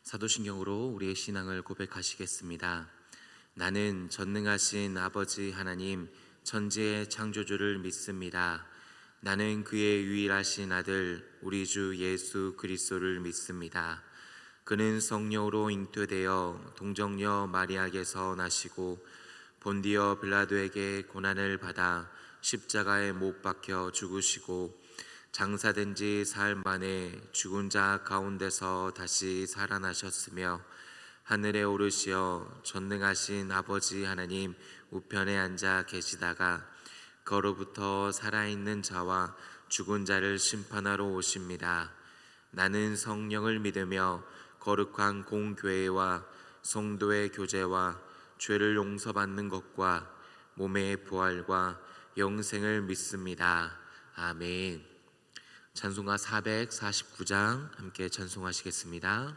사도신경으로 우리의 신앙을 고백하시겠습니다. 나는 전능하신 아버지 하나님 천지의 창조주를 믿습니다. 나는 그의 유일하신 아들 우리 주 예수 그리스도를 믿습니다. 그는 성령으로 잉태되어 동정녀 마리아에게서 나시고 본디어 빌라도에게 고난을 받아 십자가에 못 박혀 죽으시고 장사된 지 사흘 만에 죽은 자 가운데서 다시 살아나셨으며 하늘에 오르시어 전능하신 아버지 하나님 우편에 앉아 계시다가 거로부터 살아있는 자와 죽은 자를 심판하러 오십니다. 나는 성령을 믿으며 거룩한 공교회와 성도의 교제와 죄를 용서받는 것과 몸의 부활과 영생을 믿습니다. 아멘. 찬송가 449장 함께 찬송하시겠습니다.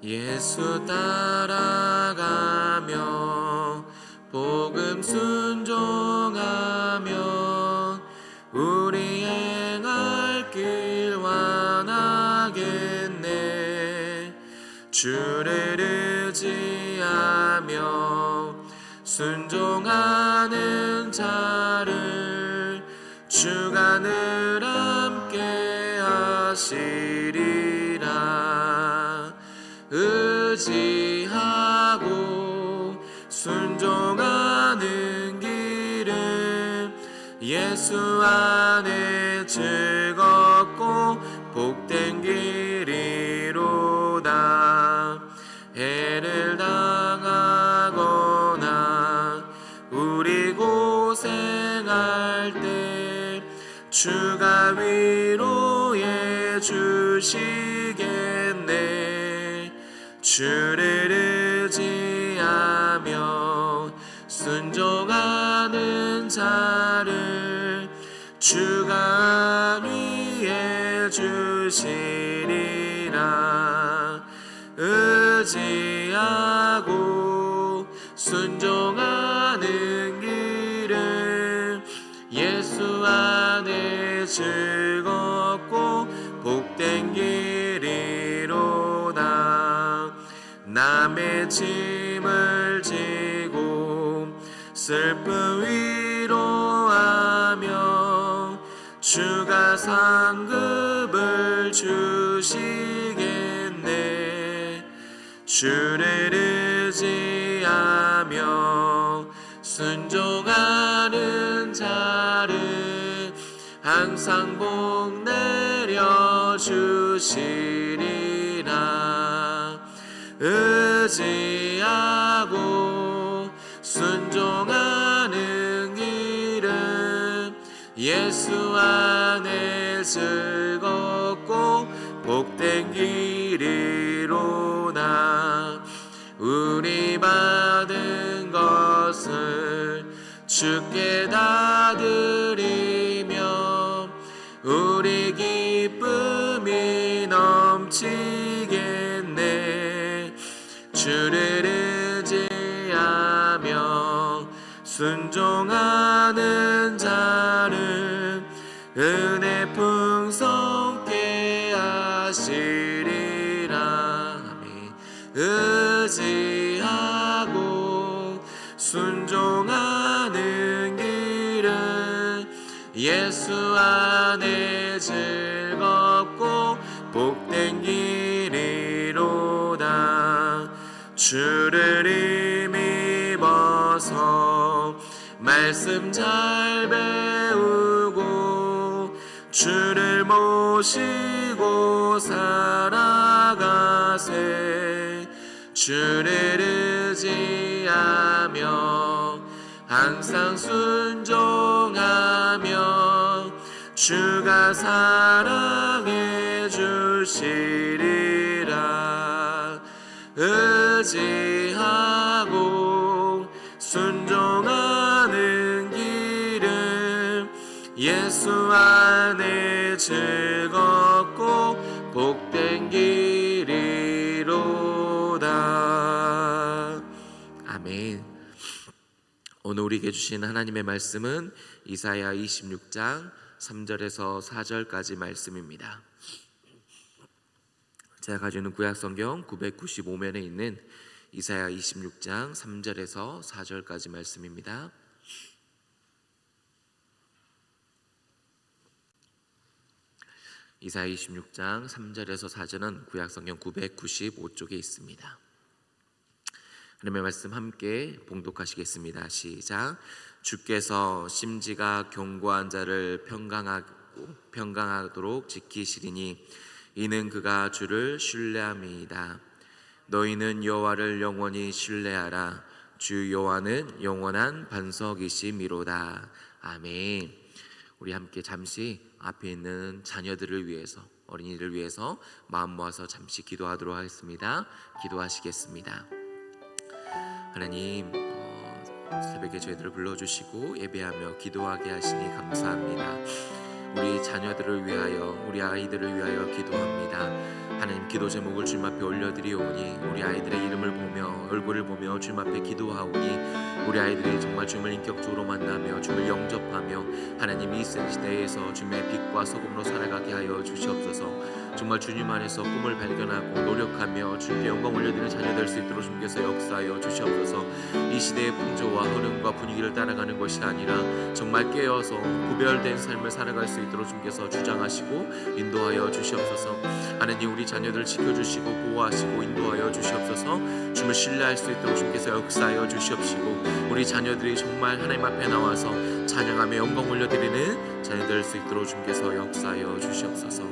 예수 따라가며 복음 순종하며 우리 행할 길 완하겠네. 주를 의지하며 순종하는 자를 주가 늘 함께 하시리라. 의지하고 순종하는 길은 예수 안에 즐겁고 복된 길이로다. 해를 당하거나 우리 고생할 때 주가 위로해 주시겠네. 주를 의지하며 순종하는 자를 주가 위해 주시리라. 의지하고 순종하는 길은 예수 안에 즐겁고 복된 길이로다. 남의 짐을 지고 슬픔 위로하며 주가 상급을 주시겠네. 주를 의지하며 순종하는 자를 항상 복 내려 주시리라. 의지하고 순종하는 길은 예수 안에 즐겁고 복된 길이로다. 우리 받은 것을 주께 다 드리며 우리 기쁨이 넘치겠네. 주를 의지하며 순종하는 자는 은혜 풍성케 하시리라. 아멘. 의지하고 순종하는 길은 예수 안에 즐겁고 복된 길이로다. 주를 힘입어서 말씀 잘 배우고 주를 모시고 살아가세. 주를 의지하며 항상 순종하며 주가 사랑해 주시리라. 의지하고 순종하는 길은 예수 안에 즐겁고 복된 길이로다. 아멘. 오늘 우리에게 주신 하나님의 말씀은 이사야 26장 3절에서 4절까지 말씀입니다. 제가 가지고 있는 구약성경 995면에 있는 이사야 26장 3절에서 4절까지 말씀입니다. 이사야 26장 3절에서 4절은 구약성경 995쪽에 있습니다. 하나님의 말씀 함께 봉독하시겠습니다. 시작. 주께서 심지가 견고한 자를 평강하도록 지키시리니 이는 그가 주를 신뢰함이이다. 너희는 여호와를 영원히 신뢰하라. 주 여호와는 영원한 반석이시미로다. 아멘. 우리 함께 잠시 앞에 있는 자녀들을 위해서, 어린이를 위해서 마음 모아서 잠시 기도하도록 하겠습니다. 기도하시겠습니다. 하나님, 새벽에 저희들을 불러주시고 예배하며 기도하게 하시니 감사합니다. 우리 자녀들을 위하여, 우리 아이들을 위하여 기도합니다. 하나님, 기도 제목을 주님 앞에 올려드리오니 우리 아이들의 이름을 보며 얼굴을 보며 주님 앞에 기도하오니 우리 아이들이 정말 주님을 인격적으로 만나며 주님을 영접하며 하나님 이 시대에서 주님의 빛과 소금으로 살아가게 하여 주시옵소서. 정말 주님 안에서 꿈을 발견하고 노력하며 주님께 영광 올려드리는 자녀 될 수 있도록 주님께서 역사하여 주시옵소서. 이 시대의 풍조와 흐름과 분위기를 따라가는 것이 아니라 정말 깨어서 구별된 삶을 살아갈 수 있도록 주님께서 주장하시고 인도하여 주시옵소서. 하나님, 우리 자녀들 지켜주시고 보호하시고 인도하여 주시옵소서. 주님을 신뢰할 수 있도록 주님께서 역사하여 주시옵시고 우리 자녀들이 정말 하나님 앞에 나와서 찬양하며 영광 올려드리는 자녀 될 수 있도록 주님께서 역사하여 주시옵소서.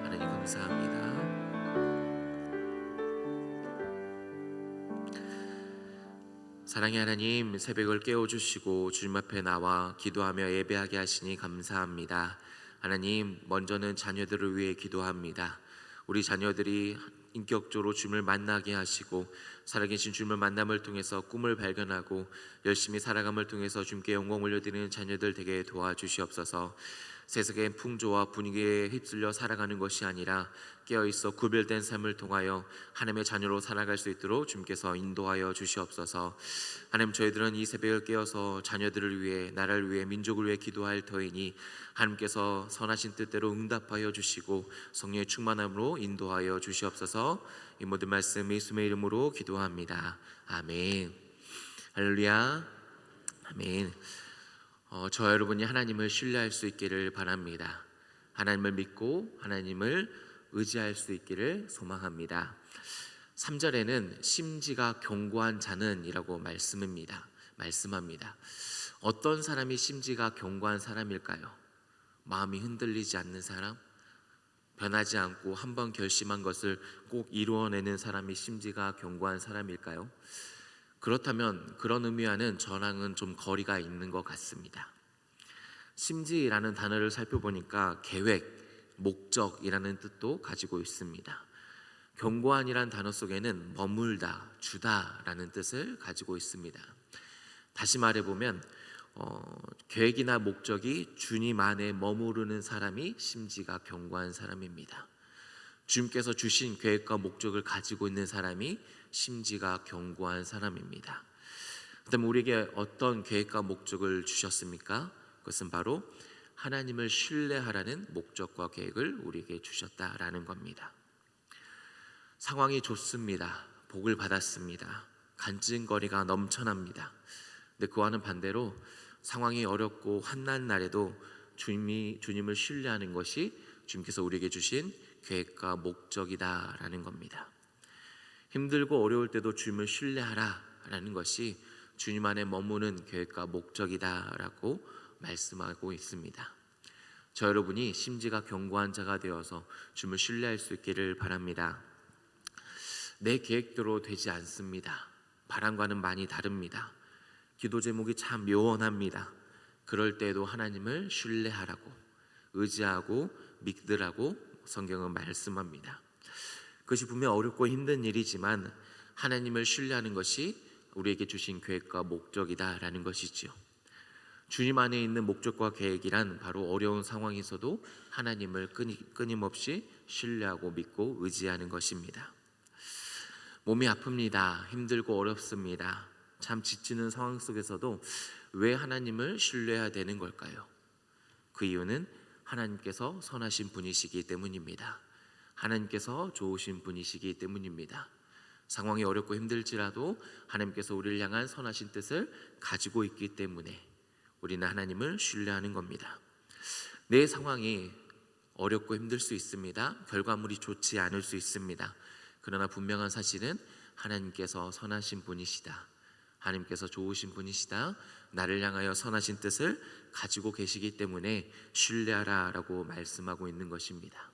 하나님 감사합니다. 사랑의 하나님, 새벽을 깨워주시고 주님 앞에 나와 기도하며 예배하게 하시니 감사합니다. 하나님, 먼저는 자녀들을 위해 기도합니다. 우리 자녀들이 인격적으로 주님을 만나게 하시고 살아계신 주님을 만남을 통해서 꿈을 발견하고 열심히 살아감을 통해서 주님께 영광 올려드리는 자녀들 되게 도와주시옵소서. 세상의 풍조와 분위기에 휩쓸려 살아가는 것이 아니라 깨어있어 구별된 삶을 통하여 하나님의 자녀로 살아갈 수 있도록 주님께서 인도하여 주시옵소서. 하나님, 저희들은 이 새벽을 깨어서 자녀들을 위해, 나라를 위해, 민족을 위해 기도할 터이니 하나님께서 선하신 뜻대로 응답하여 주시고 성령의 충만함으로 인도하여 주시옵소서. 이 모든 말씀 예수님의 이름으로 기도합니다. 아멘. 할렐루야. 아멘. 저 여러분이 하나님을 신뢰할 수 있기를 바랍니다. 하나님을 믿고 하나님을 의지할 수 있기를 소망합니다. 3절에는 심지가 견고한 자는 이라고 말씀합니다. 어떤 사람이 심지가 견고한 사람일까요? 마음이 흔들리지 않는 사람, 변하지 않고 한번 결심한 것을 꼭 이루어내는 사람이 심지가 견고한 사람일까요? 그렇다면 그런 의미와는 저랑은 좀 거리가 있는 것 같습니다. 심지라는 단어를 살펴보니까 계획, 목적이라는 뜻도 가지고 있습니다. 견고한이란 단어 속에는 머물다, 주다라는 뜻을 가지고 있습니다. 다시 말해보면 계획이나 목적이 주님 안에 머무르는 사람이 심지가 견고한 사람입니다. 주님께서 주신 계획과 목적을 가지고 있는 사람이 심지가 견고한 사람입니다. 그다음에 우리에게 어떤 계획과 목적을 주셨습니까? 그것은 바로 하나님을 신뢰하라는 목적과 계획을 우리에게 주셨다라는 겁니다. 상황이 좋습니다. 복을 받았습니다. 간증거리가 넘쳐납니다. 근데 그와는 반대로 상황이 어렵고 환난 날에도 주님을 신뢰하는 것이 주님께서 우리에게 주신 계획과 목적이다라는 겁니다. 힘들고 어려울 때도 주님을 신뢰하라라는 것이 주님 안에 머무는 계획과 목적이다라고 말씀하고 있습니다. 저 여러분이 심지가 견고한 자가 되어서 주님을 신뢰할 수 있기를 바랍니다. 내 계획대로 되지 않습니다. 바람과는 많이 다릅니다. 기도 제목이 참 묘원합니다. 그럴 때에도 하나님을 신뢰하라고, 의지하고 믿으라고 성경은 말씀합니다. 그것이 분명 어렵고 힘든 일이지만 하나님을 신뢰하는 것이 우리에게 주신 계획과 목적이다라는 것이지요. 주님 안에 있는 목적과 계획이란 바로 어려운 상황에서도 하나님을 끊임없이 신뢰하고 믿고 의지하는 것입니다. 몸이 아픕니다. 힘들고 어렵습니다. 참 지치는 상황 속에서도 왜 하나님을 신뢰해야 되는 걸까요? 그 이유는 하나님께서 선하신 분이시기 때문입니다. 하나님께서 좋으신 분이시기 때문입니다. 상황이 어렵고 힘들지라도 하나님께서 우리를 향한 선하신 뜻을 가지고 있기 때문에 우리는 하나님을 신뢰하는 겁니다. 내 상황이 어렵고 힘들 수 있습니다. 결과물이 좋지 않을 수 있습니다. 그러나 분명한 사실은 하나님께서 선하신 분이시다, 하나님께서 좋으신 분이시다, 나를 향하여 선하신 뜻을 가지고 계시기 때문에 신뢰하라 라고 말씀하고 있는 것입니다.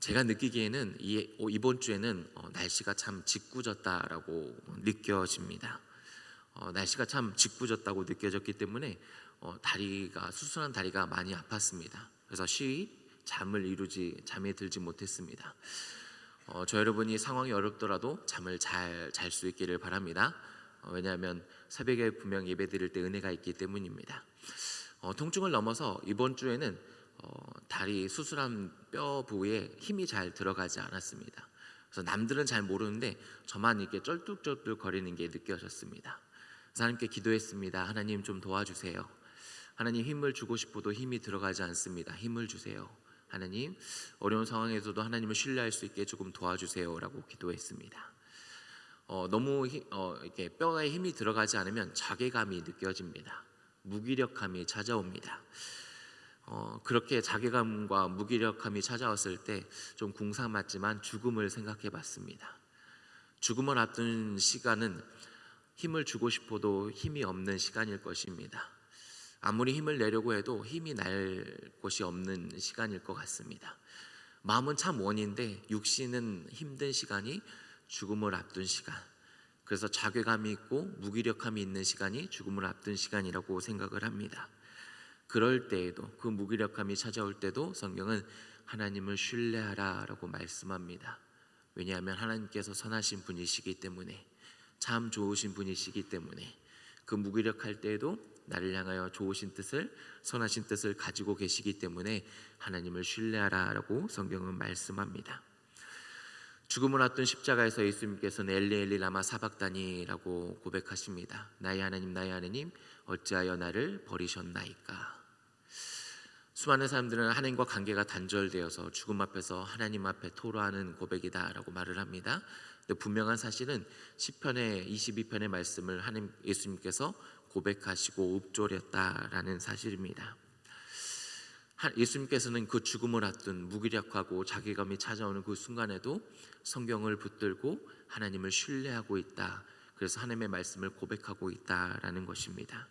제가 느끼기에는 이번 주에는 날씨가 참 짓궂었다라고 느껴집니다. 날씨가 참 짓궂었다고 느껴졌기 때문에 수술한 다리가 많이 아팠습니다. 그래서 잠에 들지 못했습니다. 저 여러분이 상황이 어렵더라도 잠을 잘 잘 수 있기를 바랍니다. 왜냐하면 새벽에 분명 예배 드릴 때 은혜가 있기 때문입니다. 통증을 넘어서 이번 주에는 다리 수술한 뼈 부위에 힘이 잘 들어가지 않았습니다. 그래서 남들은 잘 모르는데 저만 이렇게 쩔뚝쩔뚝 거리는 게 느껴졌습니다. 그래서 하나님께 기도했습니다. 하나님 좀 도와주세요. 하나님, 힘을 주고 싶어도 힘이 들어가지 않습니다. 힘을 주세요. 하나님, 어려운 상황에서도 하나님을 신뢰할 수 있게 조금 도와주세요라고 기도했습니다. 너무 이렇게 뼈에 힘이 들어가지 않으면 자괴감이 느껴집니다. 무기력함이 찾아옵니다. 그렇게 자괴감과 무기력함이 찾아왔을 때 좀 궁상맞지만 죽음을 생각해 봤습니다. 죽음을 앞둔 시간은 힘을 주고 싶어도 힘이 없는 시간일 것입니다. 아무리 힘을 내려고 해도 힘이 날 곳이 없는 시간일 것 같습니다. 마음은 참 원인데 육신은 힘든 시간이 죽음을 앞둔 시간, 그래서 자괴감이 있고 무기력함이 있는 시간이 죽음을 앞둔 시간이라고 생각을 합니다. 그럴 때에도, 그 무기력함이 찾아올 때도 성경은 하나님을 신뢰하라 라고 말씀합니다. 왜냐하면 하나님께서 선하신 분이시기 때문에, 참 좋으신 분이시기 때문에, 그 무기력할 때에도 나를 향하여 좋으신 뜻을, 선하신 뜻을 가지고 계시기 때문에 하나님을 신뢰하라 라고 성경은 말씀합니다. 죽음을 앞둔 십자가에서 예수님께서는 엘리 엘리 라마 사박다니라고 고백하십니다. 나의 하나님 어찌하여 나를 버리셨나이까. 수많은 사람들은 하나님과 관계가 단절되어서 죽음 앞에서 하나님 앞에 토로하는 고백이다라고 말을 합니다. 근데 분명한 사실은 시편의 22편의 말씀을 예수님께서 고백하시고 읊조렸다라는 사실입니다. 예수님께서는 그 죽음을 앞둔 무기력하고 자괴감이 찾아오는 그 순간에도 성경을 붙들고 하나님을 신뢰하고 있다, 그래서 하나님의 말씀을 고백하고 있다라는 것입니다.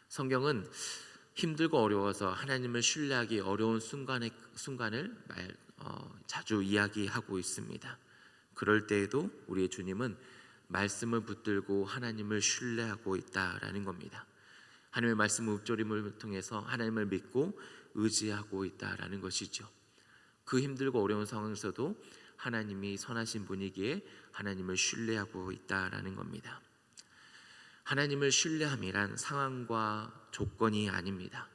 성경은 힘들고 어려워서 하나님을 신뢰하기 어려운 순간을 자주 이야기하고 있습니다. 그럴 때에도 우리의 주님은 말씀을 붙들고 하나님을 신뢰하고 있다라는 겁니다. 하나님의 말씀 읊조림을 통해서 하나님을 믿고 의지하고 있다라는 것이죠. 그 힘들고 어려운 상황에서도 하나님이 선하신 분이기에 하나님을 신뢰하고 있다라는 겁니다. 하나님을 신뢰함이란 상황과 조건이 아닙니다.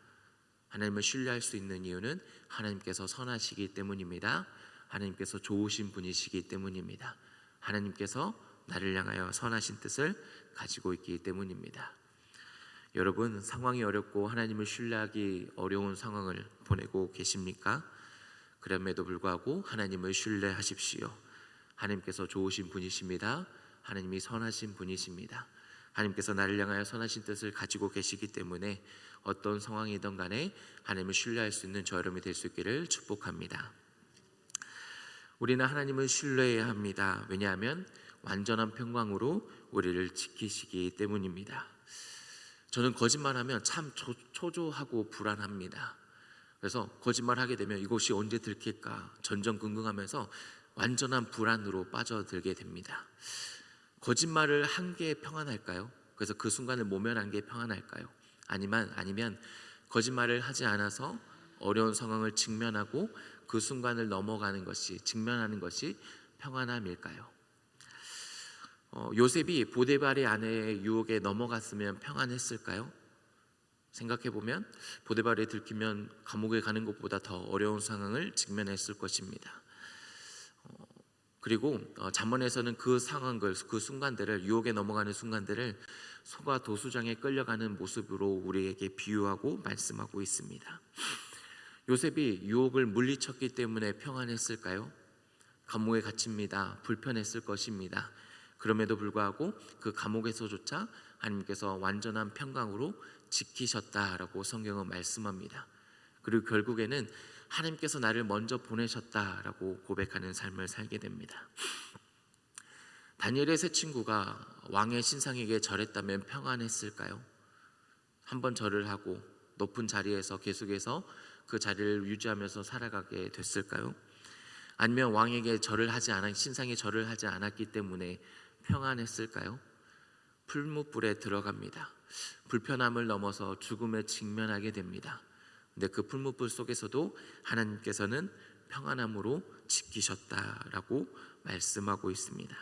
하나님을 신뢰할 수 있는 이유는 하나님께서 선하시기 때문입니다. 하나님께서 좋으신 분이시기 때문입니다. 하나님께서 나를 향하여 선하신 뜻을 가지고 있기 때문입니다. 여러분, 상황이 어렵고 하나님을 신뢰하기 어려운 상황을 보내고 계십니까? 그럼에도 불구하고 하나님을 신뢰하십시오. 하나님께서 좋으신 분이십니다. 하나님이 선하신 분이십니다. 하나님께서 나를 향하여 선하신 뜻을 가지고 계시기 때문에 어떤 상황이든 간에 하나님을 신뢰할 수 있는 저 여러분이 될 수 있기를 축복합니다. 우리는 하나님을 신뢰해야 합니다. 왜냐하면 완전한 평강으로 우리를 지키시기 때문입니다. 저는 거짓말하면 참 초조하고 불안합니다. 그래서 거짓말하게 되면 이것이 언제 들킬까 전전긍긍하면서 완전한 불안으로 빠져들게 됩니다. 거짓말을 한 게 평안할까요? 그래서 그 순간을 모면한 게 평안할까요? 아니면 거짓말을 하지 않아서 어려운 상황을 직면하고 그 순간을 직면하는 것이 평안함일까요? 요셉이 보디발의 아내의 유혹에 넘어갔으면 평안했을까요? 생각해보면 보디발에 들키면 감옥에 가는 것보다 더 어려운 상황을 직면했을 것입니다. 그리고 잠언에서는 그 상황들, 그 순간들을, 유혹에 넘어가는 순간들을 소가 도수장에 끌려가는 모습으로 우리에게 비유하고 말씀하고 있습니다. 요셉이 유혹을 물리쳤기 때문에 평안했을까요? 감옥에 갇힙니다. 불편했을 것입니다. 그럼에도 불구하고 그 감옥에서조차 하나님께서 완전한 평강으로 지키셨다라고 성경은 말씀합니다. 그리고 결국에는 하나님께서 나를 먼저 보내셨다라고 고백하는 삶을 살게 됩니다. 다니엘의 세 친구가 왕의 신상에게 절했다면 평안했을까요? 한번 절을 하고 높은 자리에서 계속해서 그 자리를 유지하면서 살아가게 됐을까요? 아니면 왕에게 신상에 절을 하지 않았기 때문에 평안했을까요? 풀무불에 들어갑니다. 불편함을 넘어서 죽음에 직면하게 됩니다. 근데 그 풀무불 속에서도 하나님께서는 평안함으로 지키셨다라고 말씀하고 있습니다.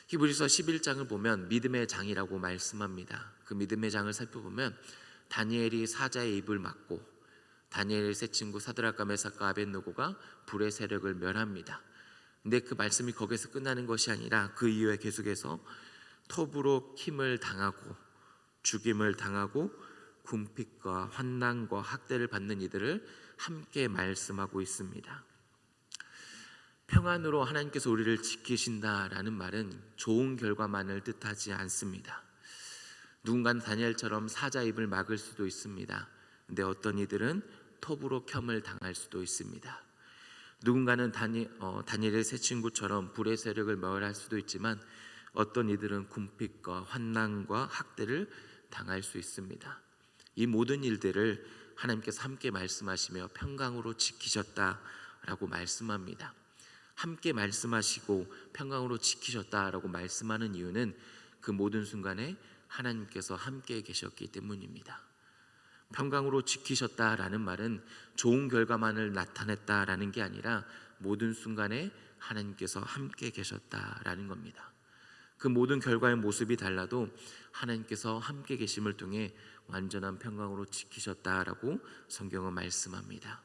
히브리서 11장을 보면 믿음의 장이라고 말씀합니다. 그 믿음의 장을 살펴보면 다니엘이 사자의 입을 막고 다니엘의 세 친구 사드락과 메삭과 아벳느고가 불의 세력을 멸합니다. 근데 그 말씀이 거기서 끝나는 것이 아니라 그 이후에 계속해서 톱으로 킴을 당하고 죽임을 당하고 궁핍과 환난과 학대를 받는 이들을 함께 말씀하고 있습니다. 평안으로 하나님께서 우리를 지키신다라는 말은 좋은 결과만을 뜻하지 않습니다. 누군가는 다니엘처럼 사자 입을 막을 수도 있습니다. 근데 어떤 이들은 톱으로 켬을 당할 수도 있습니다. 누군가는 다니엘의 세 친구처럼 불의 세력을 멸할 수도 있지만 어떤 이들은 궁핍과 환난과 학대를 당할 수 있습니다. 이 모든 일들을 하나님께서 함께 말씀하시며 평강으로 지키셨다라고 말씀합니다. 함께 말씀하시고 평강으로 지키셨다라고 말씀하는 이유는 그 모든 순간에 하나님께서 함께 계셨기 때문입니다. 평강으로 지키셨다라는 말은 좋은 결과만을 나타냈다라는 게 아니라 모든 순간에 하나님께서 함께 계셨다라는 겁니다. 그 모든 결과의 모습이 달라도 하나님께서 함께 계심을 통해 완전한 평강으로 지키셨다라고 성경은 말씀합니다.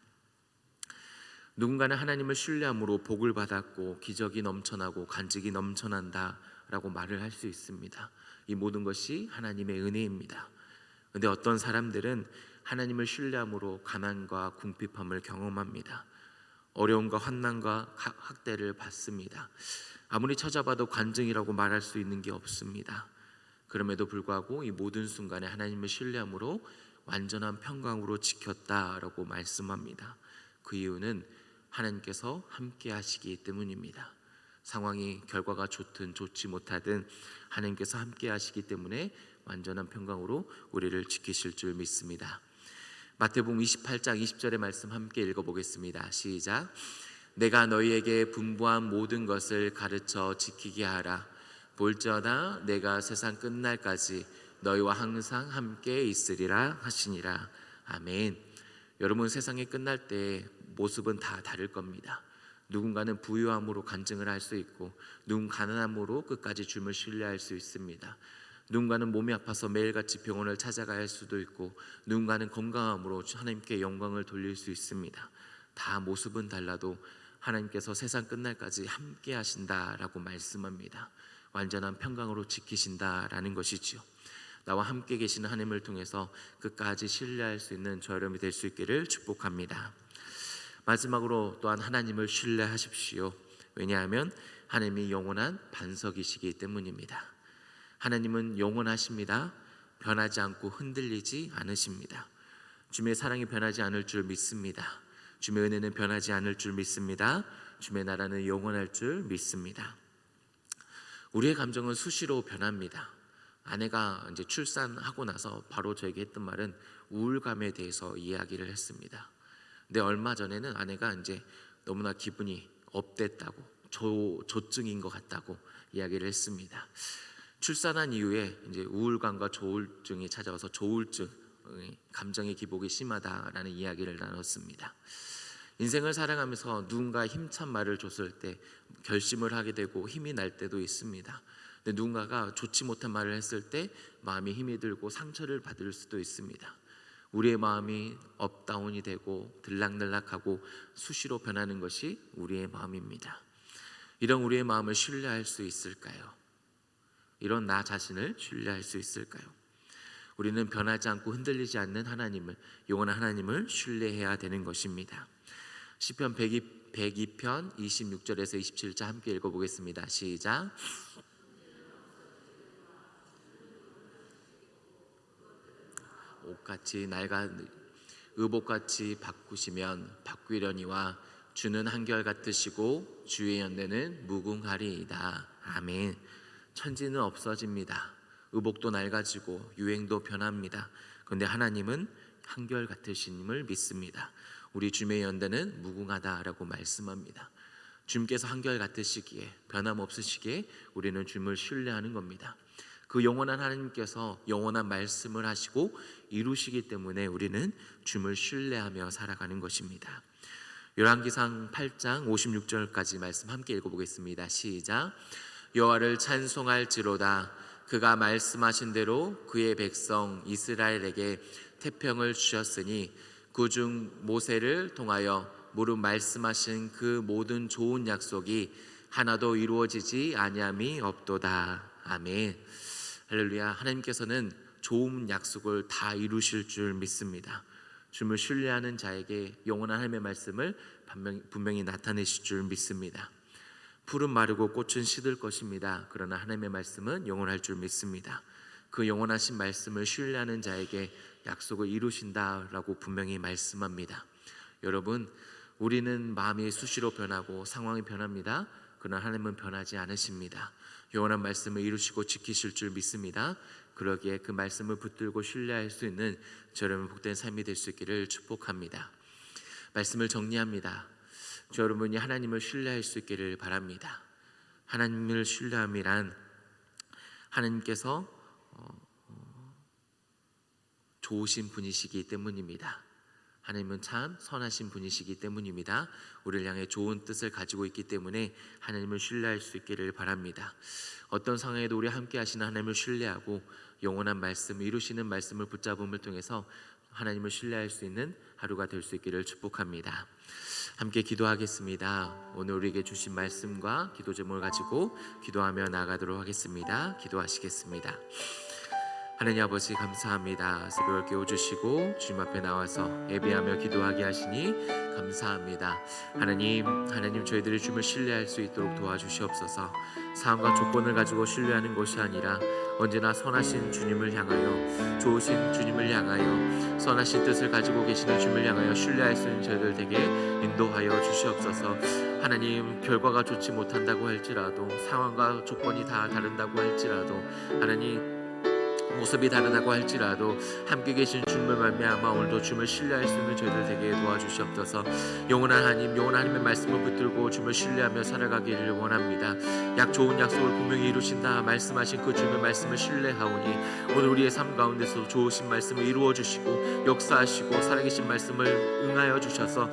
누군가는 하나님을 신뢰함으로 복을 받았고 기적이 넘쳐나고 간직이 넘쳐난다라고 말을 할 수 있습니다. 이 모든 것이 하나님의 은혜입니다. 그런데 어떤 사람들은 하나님을 신뢰함으로 가난과 궁핍함을 경험합니다. 어려움과 환난과 학대를 받습니다. 아무리 찾아봐도 관증이라고 말할 수 있는 게 없습니다. 그럼에도 불구하고 이 모든 순간에 하나님을 신뢰함으로 완전한 평강으로 지켰다라고 말씀합니다. 그 이유는 하나님께서 함께 하시기 때문입니다. 상황이 결과가 좋든 좋지 못하든 하나님께서 함께 하시기 때문에 완전한 평강으로 우리를 지키실 줄 믿습니다. 마태복음 28장 20절의 말씀 함께 읽어보겠습니다. 시작. 내가 너희에게 분부한 모든 것을 가르쳐 지키게 하라. 볼지어다 내가 세상 끝날까지 너희와 항상 함께 있으리라 하시니라. 아멘. 여러분, 세상이 끝날 때 모습은 다 다를 겁니다. 누군가는 부유함으로 간증을 할 수 있고 누군가 가난함으로 끝까지 주님을 신뢰할 수 있습니다. 누군가는 몸이 아파서 매일같이 병원을 찾아가야 할 수도 있고 누군가는 건강함으로 하나님께 영광을 돌릴 수 있습니다. 다 모습은 달라도 하나님께서 세상 끝날까지 함께 하신다라고 말씀합니다. 완전한 평강으로 지키신다라는 것이지요. 나와 함께 계시는 하나님을 통해서 끝까지 신뢰할 수 있는 저 여러분이 될 수 있기를 축복합니다. 마지막으로 또한 하나님을 신뢰하십시오. 왜냐하면 하나님이 영원한 반석이시기 때문입니다. 하나님은 영원하십니다. 변하지 않고 흔들리지 않으십니다. 주님의 사랑이 변하지 않을 줄 믿습니다. 주님의 은혜는 변하지 않을 줄 믿습니다. 주님의 나라는 영원할 줄 믿습니다. 우리의 감정은 수시로 변합니다. 아내가 이제 출산하고 나서 바로 저에게 했던 말은 우울감에 대해서 이야기를 했습니다. 근데 얼마 전에는 아내가 이제 너무나 기분이 업됐다고, 조증인 것 같다고 이야기를 했습니다. 출산한 이후에 이제 우울감과 조울증이 찾아와서 조울증, 감정의 기복이 심하다라는 이야기를 나눴습니다. 인생을 살아가면서 누군가 힘찬 말을 줬을 때 결심을 하게 되고 힘이 날 때도 있습니다. 근데 누군가가 좋지 못한 말을 했을 때 마음이 힘이 들고 상처를 받을 수도 있습니다. 우리의 마음이 업다운이 되고 들락날락하고 수시로 변하는 것이 우리의 마음입니다. 이런 우리의 마음을 신뢰할 수 있을까요? 이런 나 자신을 신뢰할 수 있을까요? 우리는 변하지 않고 흔들리지 않는 하나님을, 영원한 하나님을 신뢰해야 되는 것입니다. 시편 102편 26절에서 27절 함께 읽어보겠습니다. 시작. 옷같이 낡은 의복같이 바꾸시면 바꾸려니와 주는 한결같으시고 주의 연대는 무궁하리이다. 아멘. 천지는 없어집니다. 의복도 낡아지고 유행도 변합니다. 그런데 하나님은 한결같으심을 믿습니다. 우리 주의 연대는 무궁하다라고 말씀합니다. 주님께서 한결같으시기에, 변함없으시기에 우리는 주님을 신뢰하는 겁니다. 그 영원한 하나님께서 영원한 말씀을 하시고 이루시기 때문에 우리는 주님을 신뢰하며 살아가는 것입니다. 열왕기상 8장 56절까지 말씀 함께 읽어보겠습니다. 시작. 여호와를 찬송할지로다. 그가 말씀하신 대로 그의 백성 이스라엘에게 태평을 주셨으니 그중 모세를 통하여 무릇 말씀하신 그 모든 좋은 약속이 하나도 이루어지지 아니함이 없도다. 아멘. 할렐루야. 하나님께서는 좋은 약속을 다 이루실 줄 믿습니다. 주님을 신뢰하는 자에게 영원한 하나님의 말씀을 분명히 나타내실 줄 믿습니다. 풀은 마르고 꽃은 시들 것입니다. 그러나 하나님의 말씀은 영원할 줄 믿습니다. 그 영원하신 말씀을 신뢰하는 자에게 약속을 이루신다라고 분명히 말씀합니다. 여러분, 우리는 마음이 수시로 변하고 상황이 변합니다. 그러나 하나님은 변하지 않으십니다. 영원한 말씀을 이루시고 지키실 줄 믿습니다. 그러기에 그 말씀을 붙들고 신뢰할 수 있는 여러분 복된 삶이 될 수 있기를 축복합니다. 말씀을 정리합니다. 여러분이 하나님을 신뢰할 수 있기를 바랍니다. 하나님을 신뢰함이란 하나님께서 좋으신 분이시기 때문입니다. 하나님은 참 선하신 분이시기 때문입니다. 우리를 향해 좋은 뜻을 가지고 있기 때문에 하나님을 신뢰할 수 있기를 바랍니다. 어떤 상황에도 우리 함께 하시는 하나님을 신뢰하고 영원한 말씀, 이루시는 말씀을 붙잡음을 통해서 하나님을 신뢰할 수 있는 하루가 될 수 있기를 축복합니다. 함께 기도하겠습니다. 오늘 우리에게 주신 말씀과 기도 제목을 가지고 기도하며 나아가도록 하겠습니다. 기도하시겠습니다. 하나님 아버지 감사합니다. 새벽을 깨워주시고 주님 앞에 나와서 예배하며 기도하게 하시니 감사합니다. 하나님 저희들이 주님을 신뢰할 수 있도록 도와주시옵소서. 상황과 조건을 가지고 신뢰하는 것이 아니라 언제나 선하신 주님을 향하여, 좋으신 주님을 향하여, 선하신 뜻을 가지고 계시는 주님을 향하여 신뢰할 수 있는 저희들 되게 인도하여 주시옵소서. 하나님, 결과가 좋지 못한다고 할지라도, 상황과 조건이 다 다른다고 할지라도, 하나님 모습이 다르다고 할지라도 함께 계신 주님을 말미암아 오늘도 주님을 신뢰할 수 있는 저희들 되게 도와주시옵소서. 영원한 하나님, 영원한 하나님의 말씀을 붙들고 주님을 신뢰하며 살아가기를 원합니다. 좋은 약속을 분명히 이루신다 말씀하신 그 주님의 말씀을 신뢰하오니 오늘 우리의 삶 가운데서 좋으신 말씀을 이루어 주시고 역사하시고 살아계신 말씀을 응하여 주셔서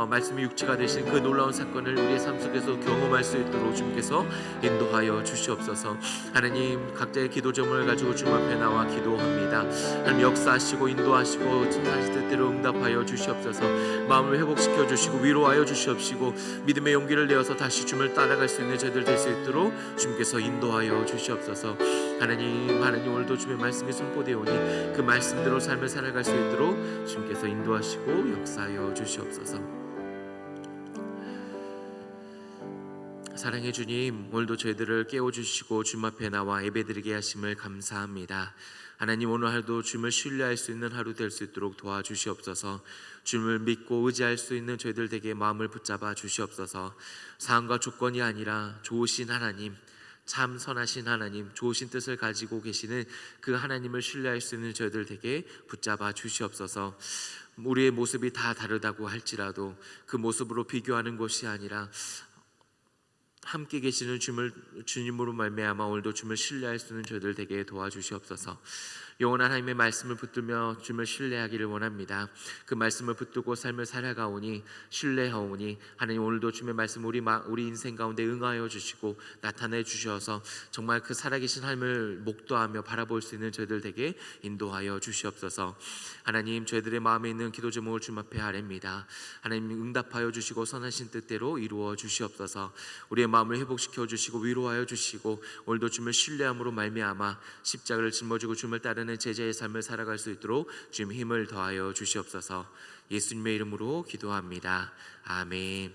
말씀이 육체가 되신 그 놀라운 사건을 우리의 삶 속에서 경험할 수 있도록 주님께서 인도하여 주시옵소서. 하나님, 각자의 기도 제목을 가지고 주님 앞에 나와 기도합니다. 하나님 역사하시고 인도하시고 자신 뜻대로 응답하여 주시옵소서. 마음을 회복시켜 주시고 위로하여 주시옵시고 믿음의 용기를 내어서 다시 주님을 따라갈 수 있는 저희들 될 수 있도록 주님께서 인도하여 주시옵소서. 하나님 오늘도 주님의 말씀이 선포되오니 그 말씀대로 삶을 살아갈 수 있도록 주님께서 인도하시고 역사하여 주시옵소서. 사랑해 주님, 오늘도 저희들을 깨워주시고 주님 앞에 나와 예배드리게 하심을 감사합니다. 하나님, 오늘 하루도 주님을 신뢰할 수 있는 하루 될 수 있도록 도와주시옵소서. 주님을 믿고 의지할 수 있는 저희들 되게 마음을 붙잡아 주시옵소서. 상황과 조건이 아니라 좋으신 하나님, 참 선하신 하나님, 좋으신 뜻을 가지고 계시는 그 하나님을 신뢰할 수 있는 저희들 되게 붙잡아 주시옵소서. 우리의 모습이 다 다르다고 할지라도 그 모습으로 비교하는 것이 아니라 함께 계시는 주님으로 말미암아 오늘도 주님을 신뢰할 수 있는 저희들 되게 도와주시옵소서. 영원한 하나님의 말씀을 붙들며 주님을 신뢰하기를 원합니다. 그 말씀을 붙들고 삶을 살아가오니 신뢰하오니 하나님 오늘도 주님의 말씀 우리 인생 가운데 응하여 주시고 나타내 주셔서 정말 그 살아계신 하나님을 목도하며 바라볼 수 있는 저희들 되게 인도하여 주시옵소서. 하나님 저희들의 마음에 있는 기도 제목을 주님 앞에 아뢰입니다. 하나님 응답하여 주시고 선하신 뜻대로 이루어 주시옵소서. 우리의 마음을 회복시켜 주시고 위로하여 주시고 오늘도 주님을 신뢰함으로 말미암아 십자가를 짊어지고 주님을 따르는 제자의 삶을 살아갈 수 있도록 주님 힘을 더하여 주시옵소서. 예수님의 이름으로 기도합니다. 아멘.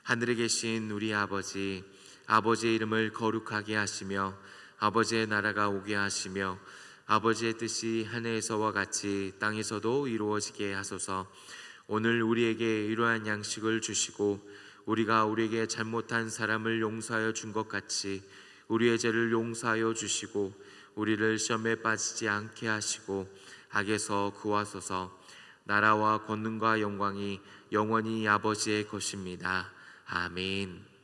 하늘에 계신 우리 아버지, 아버지의 이름을 거룩하게 하시며 아버지의 나라가 오게 하시며 아버지의 뜻이 하늘에서와 같이 땅에서도 이루어지게 하소서. 오늘 우리에게 이러한 양식을 주시고 우리가 우리에게 잘못한 사람을 용서하여 준 것 같이 우리의 죄를 용서하여 주시고 우리를 시험에 빠지지 않게 하시고 악에서 구하소서. 나라와 권능과 영광이 영원히 아버지의 것입니다. 아멘.